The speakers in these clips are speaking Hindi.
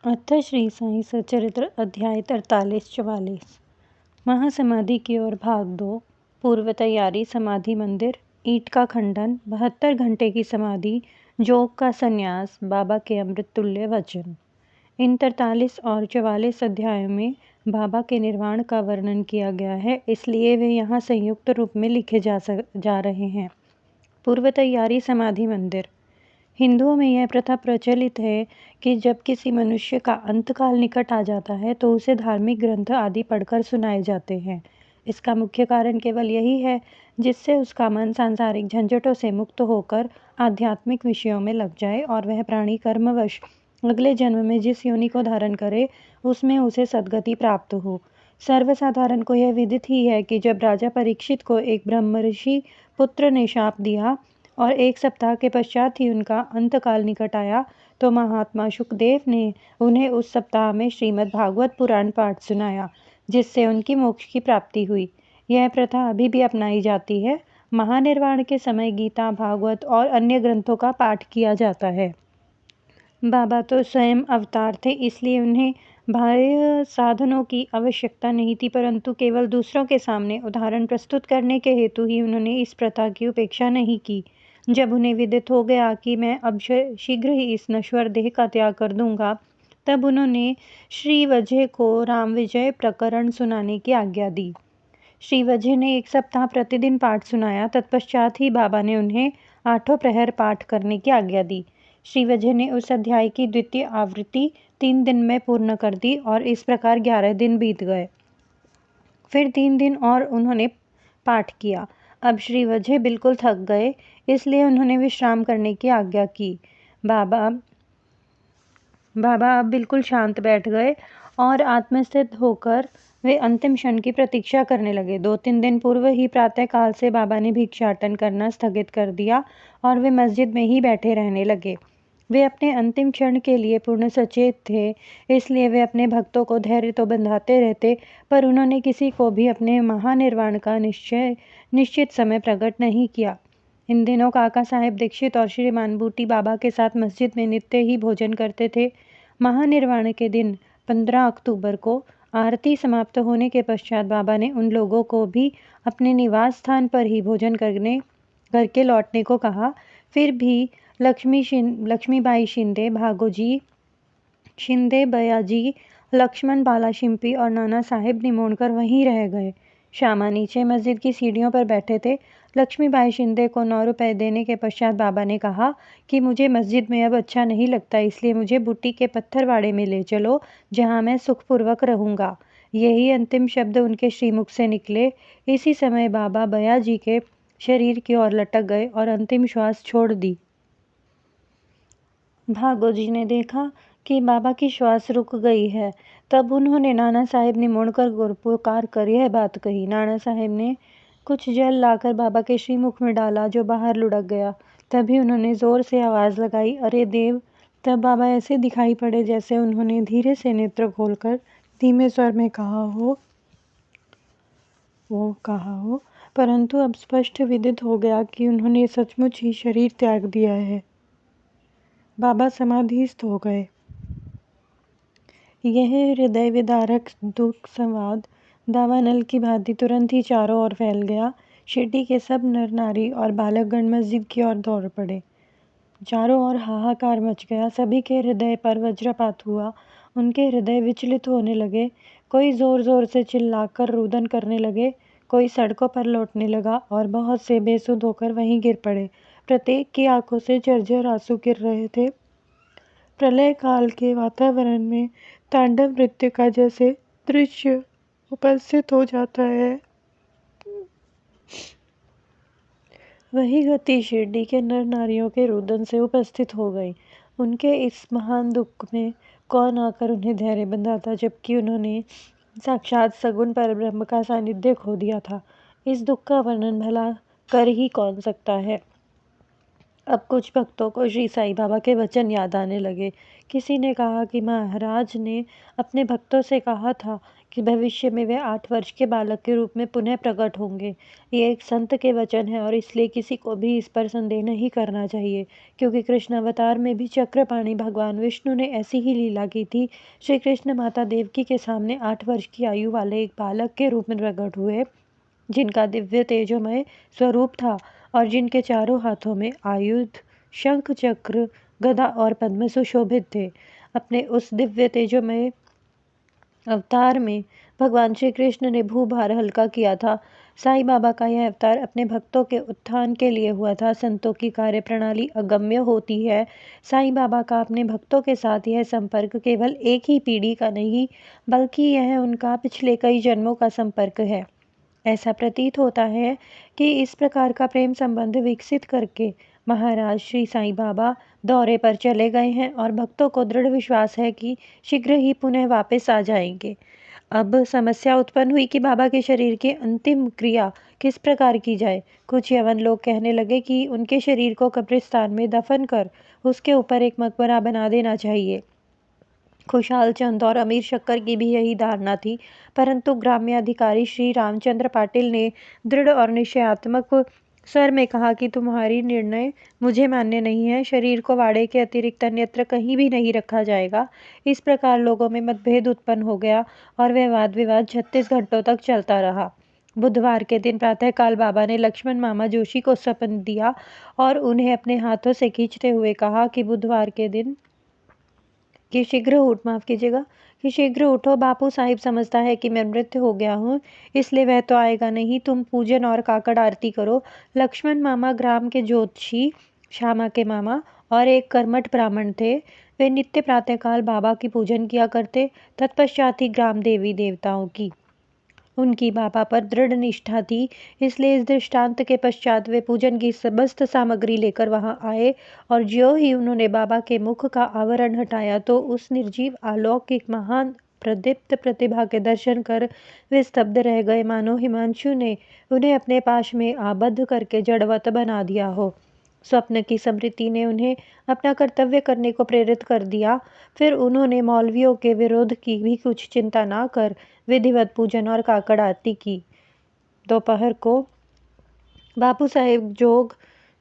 अथ श्री साई सचरित्र अध्याय 43-44। महासमाधि की ओर भाग 2। पूर्व तैयारी। समाधि मंदिर। ईंट का खंडन। 72 घंटे की समाधि। जोग का संन्यास। बाबा के अमृत तुल्य वचन। इन 43 और 44 अध्यायों में बाबा के निर्वाण का वर्णन किया गया है, इसलिए वे यहाँ संयुक्त रूप में लिखे जा रहे हैं। पूर्व तैयारी। समाधि मंदिर। हिंदुओं में यह प्रथा प्रचलित है कि जब किसी मनुष्य का अंतकाल निकट आ जाता है तो उसे धार्मिक ग्रंथ आदि पढ़कर सुनाए जाते हैं। इसका मुख्य कारण केवल यही है जिससे उसका मन सांसारिक झंझटों से मुक्त होकर आध्यात्मिक विषयों में लग जाए और वह प्राणी कर्मवश अगले जन्म में जिस योनि को धारण करे उसमें उसे सद्गति प्राप्त हो। सर्वसाधारण को यह विदित ही है कि जब राजा परीक्षित को एक ब्रह्मर्षि पुत्र ने शाप दिया और 1 सप्ताह के पश्चात ही उनका अंतकाल निकट आया तो महात्मा शुकदेव ने उन्हें उस सप्ताह में श्रीमद् भागवत पुराण पाठ सुनाया, जिससे उनकी मोक्ष की प्राप्ति हुई। यह प्रथा अभी भी अपनाई जाती है। महानिर्वाण के समय गीता, भागवत और अन्य ग्रंथों का पाठ किया जाता है। बाबा तो स्वयं अवतार थे, इसलिए उन्हें बाह्य साधनों की आवश्यकता नहीं थी, परंतु केवल दूसरों के सामने उदाहरण प्रस्तुत करने के हेतु ही उन्होंने इस प्रथा की उपेक्षा नहीं की। जब उन्हें विदित हो गया कि मैं अब शीघ्र ही इस नश्वर देह का त्याग कर दूंगा, तब उन्होंने श्री वजह को राम विजय प्रकरण सुनाने की आज्ञा दी। श्री वजह ने 1 सप्ताह प्रतिदिन पाठ सुनाया। तत्पश्चात ही बाबा ने उन्हें 8 प्रहर पाठ करने की आज्ञा दी। श्री वजह ने उस अध्याय की द्वितीय आवृत्ति 3 दिन में पूर्ण कर दी और इस प्रकार 11 दिन बीत गए। फिर 3 दिन और उन्होंने पाठ किया। अब श्री वजह बिल्कुल थक गए, इसलिए उन्होंने विश्राम करने की आज्ञा की। बाबा अब बिल्कुल शांत बैठ गए और आत्मस्थित होकर वे अंतिम क्षण की प्रतीक्षा करने लगे। 2-3 दिन पूर्व ही प्रातःकाल से बाबा ने भिक्षाटन करना स्थगित कर दिया और वे मस्जिद में ही बैठे रहने लगे। वे अपने अंतिम क्षण के लिए पूर्ण सचेत थे, इसलिए वे अपने भक्तों को धैर्य तो बंधाते रहते, पर उन्होंने किसी को भी अपने महानिर्वाण का निश्चित समय प्रकट नहीं किया। इन दिनों काका साहेब दीक्षित और श्रीमान बूटी बाबा के साथ मस्जिद में नित्य ही भोजन करते थे। महानिर्वाण के दिन 15 अक्टूबर को आरती समाप्त होने के पश्चात बाबा ने उन लोगों को भी अपने निवास स्थान पर ही भोजन करके लौटने को कहा। फिर भी लक्ष्मीबाई शिंदे, भागोजी शिंदे, बयाजी, लक्ष्मण बाला शिंपी और नाना साहेब निमोणकर वहीं रह गए। श्यामा नीचे मस्जिद की सीढ़ियों पर बैठे थे। लक्ष्मीबाई शिंदे को 9 रुपए देने के पश्चात बाबा ने कहा कि मुझे मस्जिद में अब अच्छा नहीं लगता, इसलिए मुझे बूटी के पत्थरवाड़े में ले चलो, जहाँ मैं सुखपूर्वक रहूँगा। यही अंतिम शब्द उनके श्रीमुख से निकले। इसी समय बाबा बयाजी के शरीर की ओर लटक गए और अंतिम श्वास छोड़ दी। भागोजी ने देखा कि बाबा की श्वास रुक गई है। तब उन्होंने नाना साहेब निमोणकर को पुकार कर यह बात कही। नाना साहेब ने कुछ जल लाकर बाबा के श्रीमुख में डाला, जो बाहर लुढ़क गया। तभी उन्होंने जोर से आवाज लगाई, अरे देव! तब बाबा ऐसे दिखाई पड़े जैसे उन्होंने धीरे से नेत्र खोलकर धीमे स्वर में कहा हो, परंतु अब स्पष्ट विदित हो गया कि उन्होंने सचमुच ही शरीर त्याग दिया है। बाबा समाधिस्थ हो गए। यह हृदय विदारक दुख संवाद दावानल की भांति तुरंत ही चारों ओर फैल गया। शिरडी के सब नर नारी और बालकगण मस्जिद की ओर दौड़ पड़े। चारों ओर हाहाकार मच गया। सभी के हृदय पर वज्रपात हुआ। उनके हृदय विचलित होने लगे। कोई जोर जोर से चिल्लाकर रुदन करने लगे, कोई सड़कों पर लौटने लगा और बहुत से बेसुध होकर वहीं गिर पड़े। प्रत्येक की आंखों से झरझर आंसू गिर रहे थे। प्रलय काल के वातावरण में तांडव नृत्य का जैसे दृश्य उपस्थित हो जाता है, वही गति शिरडी के नर नारियों के रुदन से उपस्थित हो गई। उनके इस महान दुख में कौन आकर उन्हें धैर्य बंधाता, जबकि उन्होंने साक्षात सगुण परब्रह्म का सानिध्य खो दिया था। इस दुख का वर्णन भला कर ही कौन सकता है। अब कुछ भक्तों को श्री साईं बाबा के वचन याद आने लगे। किसी ने कहा कि महाराज ने अपने भक्तों से कहा था कि भविष्य में वे 8 वर्ष के बालक के रूप में पुनः प्रकट होंगे। ये एक संत के वचन है और इसलिए किसी को भी इस पर संदेह नहीं करना चाहिए, क्योंकि कृष्ण अवतार में भी चक्रपाणि भगवान विष्णु ने ऐसी ही लीला की थी। श्री कृष्ण माता देवकी के सामने 8 वर्ष की आयु वाले एक बालक के रूप में प्रकट हुए, जिनका दिव्य तेजोमय स्वरूप था और जिनके चारों हाथों में आयुध, शंख, चक्र, गदा और पद्म सुशोभित थे। अपने उस दिव्य तेजोमय अवतार में भगवान श्री कृष्ण ने भूभार हल्का किया था। साईं बाबा का यह अवतार अपने भक्तों के उत्थान के लिए हुआ था। संतों की कार्य प्रणाली अगम्य होती है। साईं बाबा का अपने भक्तों के साथ यह संपर्क केवल एक ही पीढ़ी का नहीं, बल्कि यह उनका पिछले कई जन्मों का संपर्क है। ऐसा प्रतीत होता है कि इस प्रकार का प्रेम संबंध विकसित करके महाराज श्री साईं बाबा दौरे पर चले गए हैं और भक्तों को दृढ़ विश्वास है कि शीघ्र ही पुनः वापस आ जाएंगे। अब समस्या उत्पन्न हुई कि बाबा के शरीर की अंतिम क्रिया किस प्रकार की जाए। कुछ यवन लोग कहने लगे कि उनके शरीर को कब्रिस्तान में दफन कर उसके ऊपर एक मकबरा बना देना चाहिए। खुशहाल चंद और अमीर शक्कर की भी यही धारणा थी, परंतु ग्राम्य अधिकारी श्री रामचंद्र पाटिल ने दृढ़ और निश्चयात्मक स्वर में कहा कि तुम्हारी निर्णय मुझे मान्य नहीं है। शरीर को वाड़े के अतिरिक्त अन्यत्र कहीं भी नहीं रखा जाएगा। इस प्रकार लोगों में मतभेद उत्पन्न हो गया और वह वाद विवाद 36 घंटों तक चलता रहा। बुधवार के दिन प्रातःकाल बाबा ने लक्ष्मण मामा जोशी को सपन दिया और उन्हें अपने हाथों से खींचते हुए कहा कि बुधवार के दिन कि शीघ्र उठो। बापू साहिब समझता है कि मैं मृत हो गया हूँ, इसलिए वह तो आएगा नहीं। तुम पूजन और काकड़ आरती करो। लक्ष्मण मामा ग्राम के ज्योतिषी श्यामा के मामा और एक कर्मठ ब्राह्मण थे। वे नित्य प्रातःकाल बाबा की पूजन किया करते, तत्पश्चात ही ग्राम देवी देवताओं की। उनकी बाबा पर दृढ़ निष्ठा थी, इसलिए इस दृष्टांत के पश्चात वे पूजन की समस्त सामग्री लेकर वहां आए और ज्यों ही उन्होंने बाबा के मुख का आवरण हटाया तो उस निर्जीव अलौकिक महान प्रदीप्त प्रतिभा के दर्शन कर वे स्तब्ध रह गए, मानो हिमांशु ने उन्हें अपने पाश में आबद्ध करके जड़वत बना दिया हो। स्वप्न की स्मृति ने उन्हें अपना कर्तव्य करने को प्रेरित कर दिया। फिर उन्होंने मौलवियों के विरोध की भी कुछ चिंता ना कर विधिवत पूजन और काकड़ आरती की। दोपहर को बापू साहेब जोग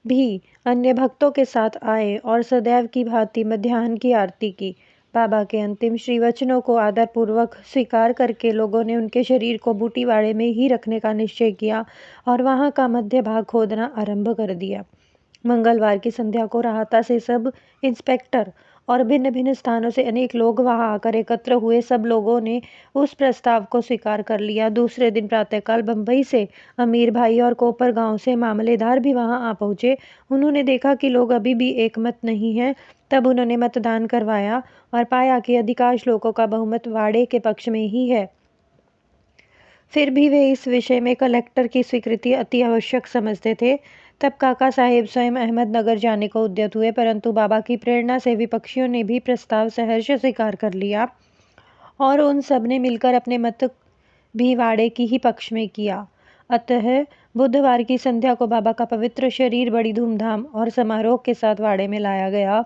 भी अन्य भक्तों के साथ आए और सदैव की भांति मध्याह्न की आरती की। बाबा के अंतिम श्री वचनों को आदरपूर्वक स्वीकार करके लोगों ने उनके शरीर को बूटीवाड़े में ही रखने का निश्चय किया और वहां का मध्य भाग खोदना आरंभ कर दिया। मंगलवार की संध्या को राहता से सब इंस्पेक्टर और भिन्न भिन्न स्थानों से अनेक लोग वहां आकर एकत्र हुए। सब लोगों ने उस प्रस्ताव को स्वीकार कर लिया। दूसरे दिन प्रातःकाल बंबई से अमीर भाई और कोपर गांव से मामलेदार भी वहां आ पहुंचे। उन्होंने देखा कि लोग अभी भी एकमत नहीं हैं। तब उन्होंने मतदान करवाया और पाया कि अधिकांश लोगों का बहुमत वाड़े के पक्ष में ही है। फिर भी वे इस विषय में कलेक्टर की स्वीकृति अति आवश्यक समझते थे। तब काका साहेब स्वयं अहमदनगर जाने को उद्यत हुए, परंतु बाबा की प्रेरणा से विपक्षियों ने भी प्रस्ताव सहर्ष स्वीकार कर लिया और उन सब ने मिलकर अपने मत भी वाड़े की ही पक्ष में किया। अतः बुधवार की संध्या को बाबा का पवित्र शरीर बड़ी धूमधाम और समारोह के साथ वाड़े में लाया गया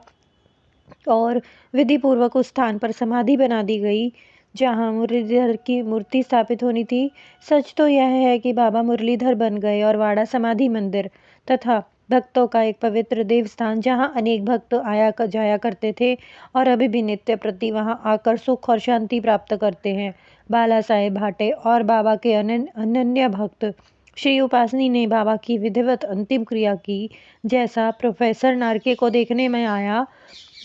और विधि पूर्वक उस स्थान पर समाधि बना दी गई जहां मुरलीधर की मूर्ति स्थापित होनी थी। सच तो यह है कि बाबा मुरलीधर बन गए और वाड़ा समाधि मंदिर तथा भक्तों का एक पवित्र देवस्थान जहां अनेक भक्त आया जाया करते थे और अभी भी नित्य प्रति वहां आकर सुख और शांति प्राप्त करते हैं। बाला साहेब भाटे और बाबा के अनन्य भक्त श्री उपासनी ने बाबा की विधिवत अंतिम क्रिया की, जैसा प्रोफेसर नार्के को देखने में आया।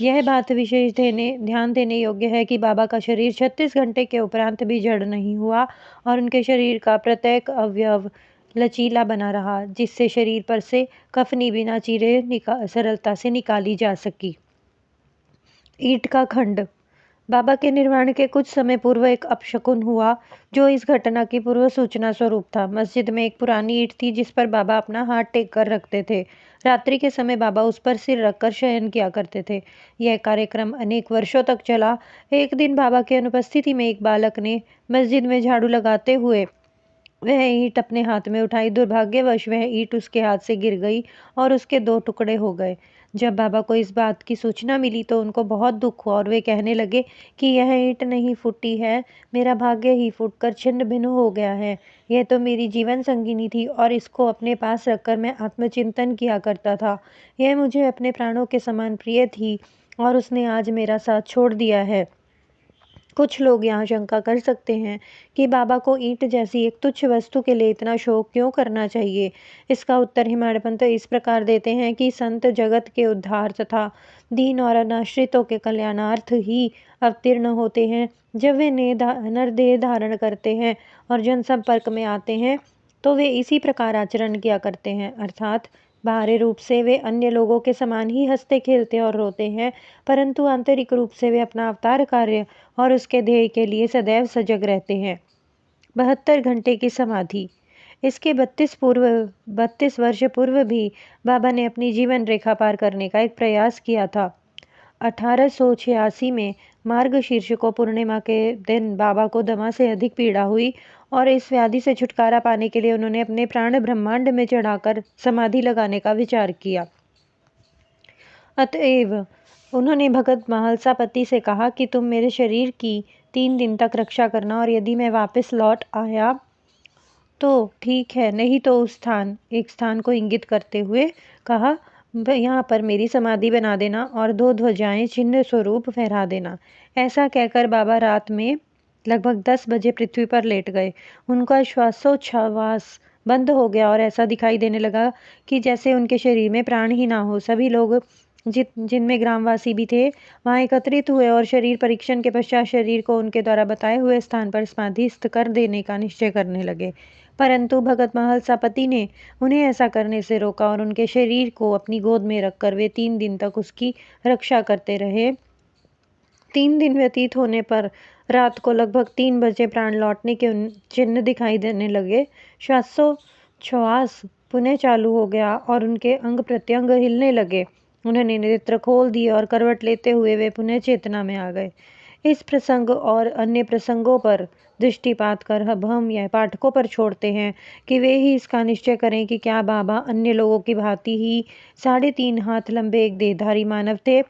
यह बात विशेष ध्यान देने योग्य है कि बाबा का शरीर 36 घंटे के उपरांत भी जड़ नहीं हुआ और उनके शरीर का प्रत्येक अवयव लचीला बना रहा, जिससे शरीर पर से कफनी बिना चीरे सरलता से निकाली जा सकी। ईंट का खंड। बाबा के निर्वाण के कुछ समय पूर्व एक अपशकुन हुआ, जो इस घटना की पूर्व सूचना स्वरूप था। मस्जिद में एक पुरानी ईंट थी जिस पर बाबा अपना हाथ टेक कर रखते थे। रात्रि के समय बाबा उस पर सिर रखकर शयन किया करते थे। यह कार्यक्रम अनेक वर्षों तक चला। एक दिन बाबा की अनुपस्थिति में एक बालक ने मस्जिद में झाड़ू लगाते हुए वह ईंट अपने हाथ में उठाई। दुर्भाग्यवश वह ईंट उसके हाथ से गिर गई और उसके 2 टुकड़े हो गए। जब बाबा को इस बात की सूचना मिली तो उनको बहुत दुख हुआ और वे कहने लगे कि यह ईंट नहीं फूटी है, मेरा भाग्य ही फूटकर छिन्न भिन्न हो गया है। यह तो मेरी जीवन संगिनी थी और इसको अपने पास रखकर मैं आत्मचिंतन किया करता था। यह मुझे अपने प्राणों के समान प्रिय थी और उसने आज मेरा साथ छोड़ दिया है। कुछ लोग यहाँ शंका कर सकते हैं कि बाबा को ईंट जैसी एक तुच्छ वस्तु के लिए इतना शोक क्यों करना चाहिए। इसका उत्तर हिमाड़पंत इस प्रकार देते हैं कि संत जगत के उद्धार तथा दीन और अनाश्रितों के कल्याणार्थ ही अवतीर्ण होते हैं। जब वे नरदेह धारण करते हैं और जनसंपर्क में आते हैं तो वे इसी प्रकार आचरण किया करते हैं, अर्थात बाहरी रूप से वे अन्य लोगों के समान ही हंसते खेलते और रोते हैं, परंतु आंतरिक रूप से वे अपना अवतार कार्य और उसके ध्येय के लिए सदैव सजग रहते हैं। 72 घंटे की समाधि। इसके 32 वर्ष पूर्व भी बाबा ने अपनी जीवन रेखा पार करने का एक प्रयास किया था। 1886 में मार्गशीर्ष को पूर्णिमा के दिन बाबा को दमा से अधिक पीड़ा हुई और इस व्याधि से छुटकारा पाने के लिए उन्होंने अपने प्राण ब्रह्मांड में चढ़ाकर समाधि लगाने का विचार किया। अतएव उन्होंने भगत महालसापति से कहा कि तुम मेरे शरीर की 3 दिन तक रक्षा करना और यदि मैं वापस लौट आया तो ठीक है, नहीं तो एक स्थान को इंगित करते हुए कहा, यहाँ पर मेरी समाधि बना देना और 2 ध्वजाएं चिन्ह स्वरूप फहरा देना। ऐसा कहकर बाबा रात में लगभग 10 बजे पृथ्वी पर लेट गए। उनका श्वासोच्छ्वास बंद हो गया और ऐसा दिखाई देने लगा कि जैसे उनके शरीर में प्राण ही ना हो। सभी लोग जिनमें ग्रामवासी भी थे वहां एकत्रित हुए और शरीर परीक्षण के पश्चात शरीर को उनके द्वारा बताए हुए स्थान पर समाधिस्थ कर देने का निश्चय करने लगे, परंतु भगत महालसापति ने उन्हें ऐसा करने से रोका और उनके शरीर को अपनी गोद में रखकर वे 3 दिन तक उसकी रक्षा करते रहे। 3 दिन व्यतीत होने पर रात को लगभग 3 बजे प्राण लौटने के चिन्ह दिखाई देने लगे। श्वासोच्छ्वास पुनः चालू हो गया और उनके अंग प्रत्यंग हिलने लगे। उन्होंने नेत्र खोल दिए और करवट लेते हुए वे पुनः चेतना में आ गए। इस प्रसंग और अन्य प्रसंगों पर दृष्टिपात कर अब हम यह पाठकों पर छोड़ते हैं कि वे ही इसका निश्चय करें कि क्या बाबा अन्य लोगों की भांति ही 3.5 हाथ लंबे एक देहधारी मानव थे,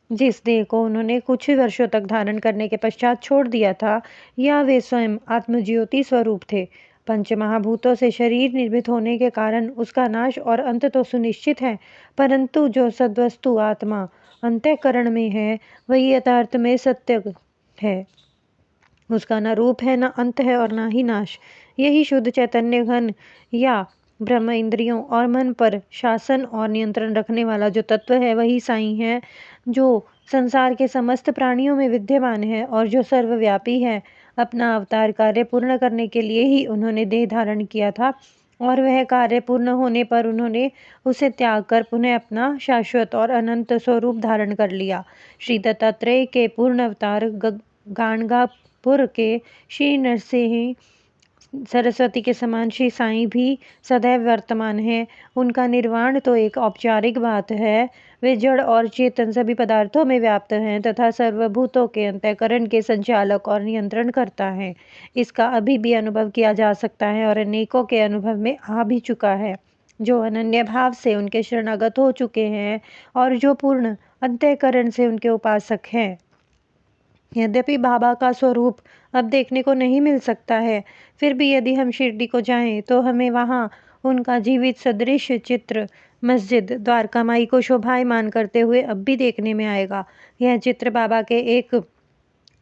जिस देह को उन्होंने कुछ ही वर्षों तक धारण करने के पश्चात छोड़ दिया था, या वे स्वयं आत्मज्योति स्वरूप थे। पंचमहाभूतों से शरीर निर्मित होने के कारण उसका नाश और अंत तो सुनिश्चित है, परंतु जो सद्वस्तु आत्मा अंतःकरण में है वही यथार्थ में सत्य है। उसका न रूप है, न अंत है और न ही नाश। यही शुद्ध चैतन्य घन या ब्रह्म इंद्रियों और मन पर शासन और नियंत्रण रखने वाला जो तत्व है वही साईं है, जो संसार के समस्त प्राणियों में विद्यमान है और जो सर्वव्यापी है। अपना अवतार कार्य पूर्ण करने के लिए ही उन्होंने देह धारण किया था और वह कार्य पूर्ण होने पर उन्होंने उसे त्याग कर पुनः अपना शाश्वत और अनंत स्वरूप धारण कर लिया। श्री दत्तात्रेय के पूर्ण अवतार गाणगापुर के श्री नरसिंह सरस्वती के समान श्री साईं भी सदैव वर्तमान है। उनका निर्वाण तो एक औपचारिक बात है। वे जड़ और चेतन सभी पदार्थों में व्याप्त हैं तथा सर्वभूतों के अंतःकरण के संचालक और नियंत्रण करता है। इसका अभी भी अनुभव किया जा सकता है और अनेकों के अनुभव में आ भी चुका है, जो अनन्य भाव से उनके शरणागत हो चुके हैं और जो पूर्ण अंतःकरण से उनके उपासक हैं। यद्यपि बाबा का स्वरूप अब देखने को नहीं मिल सकता है, फिर भी यदि हम शिरडी को जाएं तो हमें वहां उनका जीवित सदृश चित्र मस्जिद द्वारका माई को शोभायमान करते हुए अब भी देखने में आएगा। यह चित्र बाबा के एक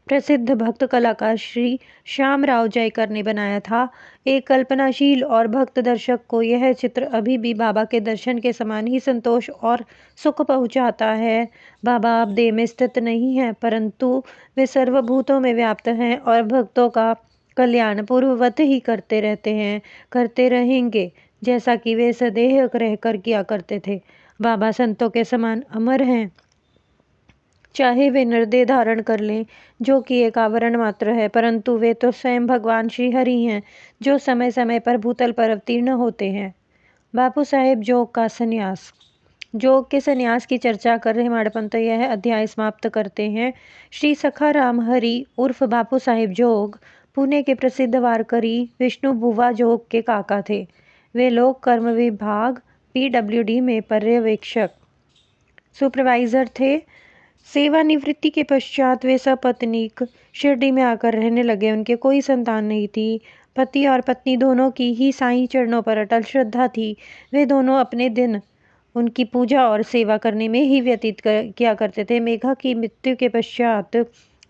प्रसिद्ध भक्त कलाकार श्री श्याम राव जयकर ने बनाया था। एक कल्पनाशील और भक्त दर्शक को यह चित्र अभी भी बाबा के दर्शन के समान ही संतोष और सुख पहुंचाता है। बाबा अब देह में स्थित नहीं है, परंतु वे सर्वभूतों में व्याप्त हैं और भक्तों का कल्याण पूर्ववत ही करते रहते हैं, करते रहेंगे, जैसा कि वे सदेह रहकर किया करते थे। बाबा संतों के समान अमर हैं, चाहे वे नरदेह धारण कर लें, जो कि एक आवरण मात्र है, परंतु वे तो स्वयं भगवान श्री हरि हैं, जो समय समय पर भूतल पर अवतीर्ण होते हैं। बापू साहेब जोग का संन्यास। जोग के संन्यास की चर्चा कर हिमाड़पंत यह अध्याय समाप्त करते हैं। श्री सखाराम हरि उर्फ बापू साहेब जोग पुणे के प्रसिद्ध वारकरी विष्णु बुवा जोग के काका थे। वे लोक कर्म विभाग PWD में पर्यवेक्षक सुपरवाइजर थे। सेवानिवृत्ति के पश्चात वे सपत्नीक शिरडी में आकर रहने लगे। उनके कोई संतान नहीं थी। पति और पत्नी दोनों की ही साईं चरणों पर अटल श्रद्धा थी। वे दोनों अपने दिन उनकी पूजा और सेवा करने में ही व्यतीत किया करते थे। मेघा की मृत्यु के पश्चात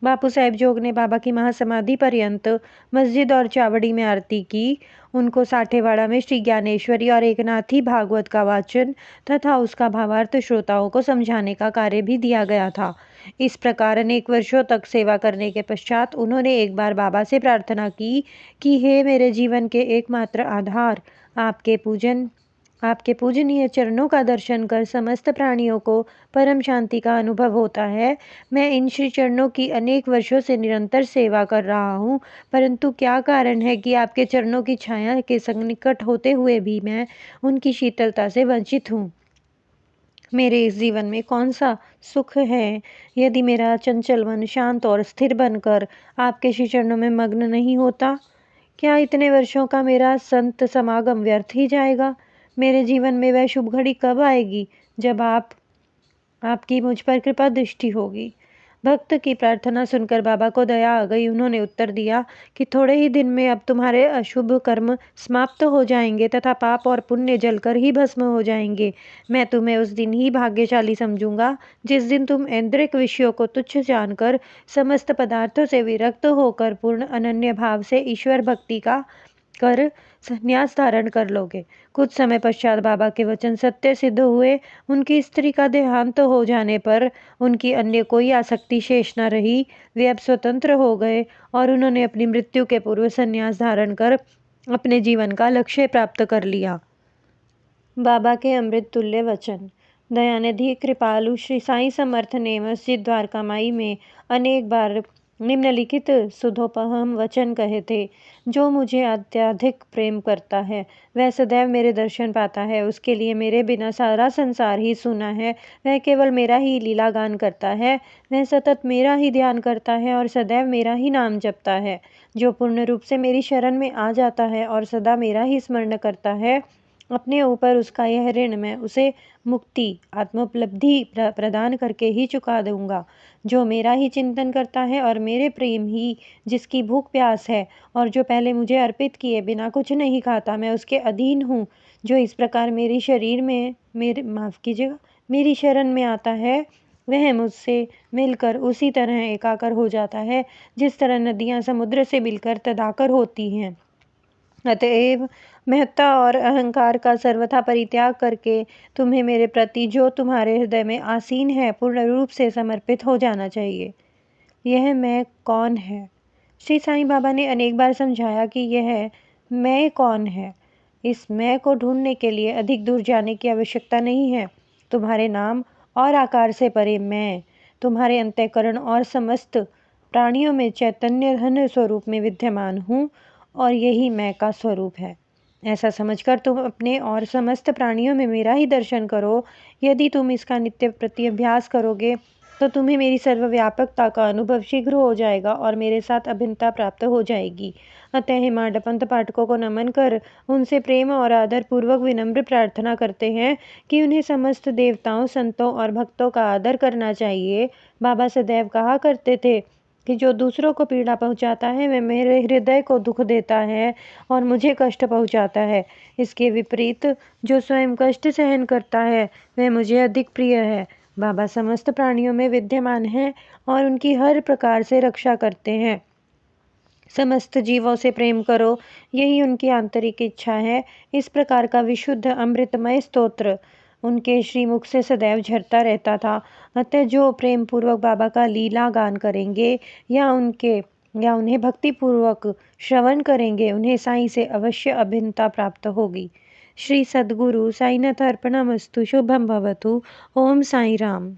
बापू साहेब जोग ने बाबा की महासमाधि पर्यंत मस्जिद और चावड़ी में आरती की। उनको साठेवाड़ा में श्री ज्ञानेश्वरी और एकनाथी भागवत का वाचन तथा उसका भावार्थ श्रोताओं को समझाने का कार्य भी दिया गया था। इस प्रकार अनेक वर्षों तक सेवा करने के पश्चात उन्होंने एक बार बाबा से प्रार्थना की कि हे मेरे जीवन के एकमात्र आधार, आपके पूजनीय चरणों का दर्शन कर समस्त प्राणियों को परम शांति का अनुभव होता है। मैं इन श्री चरणों की अनेक वर्षों से निरंतर सेवा कर रहा हूँ, परंतु क्या कारण है कि आपके चरणों की छाया के सन्निकट होते हुए भी मैं उनकी शीतलता से वंचित हूँ। मेरे इस जीवन में कौन सा सुख है यदि मेरा चंचल मन शांत और स्थिर बनकर आपके श्री चरणों में मग्न नहीं होता? क्या इतने वर्षों का मेरा संत समागम व्यर्थ ही जाएगा? मेरे जीवन में वह शुभ घड़ी कब आएगी जब आपकी मुझ पर कृपा दृष्टि होगी? भक्त की प्रार्थना सुनकर बाबा को दया आ गई। उन्होंने उत्तर दिया कि थोड़े ही दिन में अब तुम्हारे अशुभ कर्म समाप्त हो जाएंगे तथा पाप और पुण्य जलकर ही भस्म हो जाएंगे। मैं तुम्हें उस दिन ही भाग्यशाली समझूंगा जिस दिन तुम ऐन्द्रिक विषयों को तुच्छ जानकर समस्त पदार्थों से विरक्त होकर पूर्ण अनन्य भाव से ईश्वर भक्ति का कर संन्यास धारण कर लोगे। कुछ समय पश्चात बाबा के वचन सत्य सिद्ध हुए। उनकी स्त्री का देहांत हो जाने पर उनकी अन्य कोई आसक्ति शेष न रही। वे अब स्वतंत्र हो गए और उन्होंने अपनी मृत्यु के पूर्व संन्यास धारण कर अपने जीवन का लक्ष्य प्राप्त कर लिया। बाबा के अमृत तुल्य वचन। दयानिधि कृपालु श्री साईं समर्थ ने मस्जिद द्वारकामाई में अनेक बार निम्नलिखित सुधोपहम वचन कहे थे। जो मुझे अत्यधिक प्रेम करता है वह सदैव मेरे दर्शन पाता है। उसके लिए मेरे बिना सारा संसार ही सूना है। वह केवल मेरा ही लीला गान करता है। वह सतत मेरा ही ध्यान करता है और सदैव मेरा ही नाम जपता है। जो पूर्ण रूप से मेरी शरण में आ जाता है और सदा मेरा ही स्मरण करता है, अपने ऊपर उसका यह ऋण मैं उसे मुक्ति आत्मोपलब्धि प्रदान करके ही चुका दूंगा। जो मेरा ही चिंतन करता है और मेरे प्रेम ही जिसकी भूख प्यास है और जो पहले मुझे अर्पित किए बिना कुछ नहीं खाता, मैं उसके अधीन हूँ। जो इस प्रकार मेरी शरण में आता है वह मुझसे मिलकर उसी तरह एकाकर हो जाता है जिस तरह नदियाँ समुद्र से मिलकर तदाकर होती हैं। अतएव महत्ता और अहंकार का सर्वथा परित्याग करके तुम्हें मेरे प्रति जो तुम्हारे हृदय में आसीन है पूर्ण रूप से समर्पित हो जाना चाहिए। यह मैं कौन है? श्री साईं बाबा ने अनेक बार समझाया कि यह मैं कौन है। इस मैं को ढूंढने के लिए अधिक दूर जाने की आवश्यकता नहीं है। तुम्हारे नाम और आकार से परे मैं तुम्हारे अंतःकरण और समस्त प्राणियों में चैतन्य घन स्वरूप में विद्यमान हूँ और यही मैं का स्वरूप है। ऐसा समझकर तुम अपने और समस्त प्राणियों में मेरा ही दर्शन करो। यदि तुम इसका नित्य प्रति अभ्यास करोगे तो तुम्हें मेरी सर्वव्यापकता का अनुभव शीघ्र हो जाएगा और मेरे साथ अभिन्नता प्राप्त हो जाएगी। अतः हिमाडपंत पाठकों को नमन कर उनसे प्रेम और आदर पूर्वक विनम्र प्रार्थना करते हैं कि उन्हें समस्त देवताओं, संतों और भक्तों का आदर करना चाहिए। बाबा सदैव कहा करते थे कि जो दूसरों को पीड़ा पहुंचाता है वह मेरे हृदय को दुख देता है और मुझे कष्ट पहुंचाता है। इसके विपरीत जो स्वयं कष्ट सहन करता है वह मुझे अधिक प्रिय है। बाबा समस्त प्राणियों में विद्यमान हैं और उनकी हर प्रकार से रक्षा करते हैं। समस्त जीवों से प्रेम करो, यही उनकी आंतरिक इच्छा है। इस प्रकार का विशुद्ध अमृतमय स्तोत्र उनके श्रीमुख से सदैव झरता रहता था। अतः जो प्रेम पूर्वक बाबा का लीला गान करेंगे या उन्हें भक्ति पूर्वक श्रवण करेंगे, उन्हें साईं से अवश्य अभिन्नता प्राप्त होगी। श्री सद्गुरु साईनाथ अर्पणमस्तु। शुभम भवतु। ओम साई राम।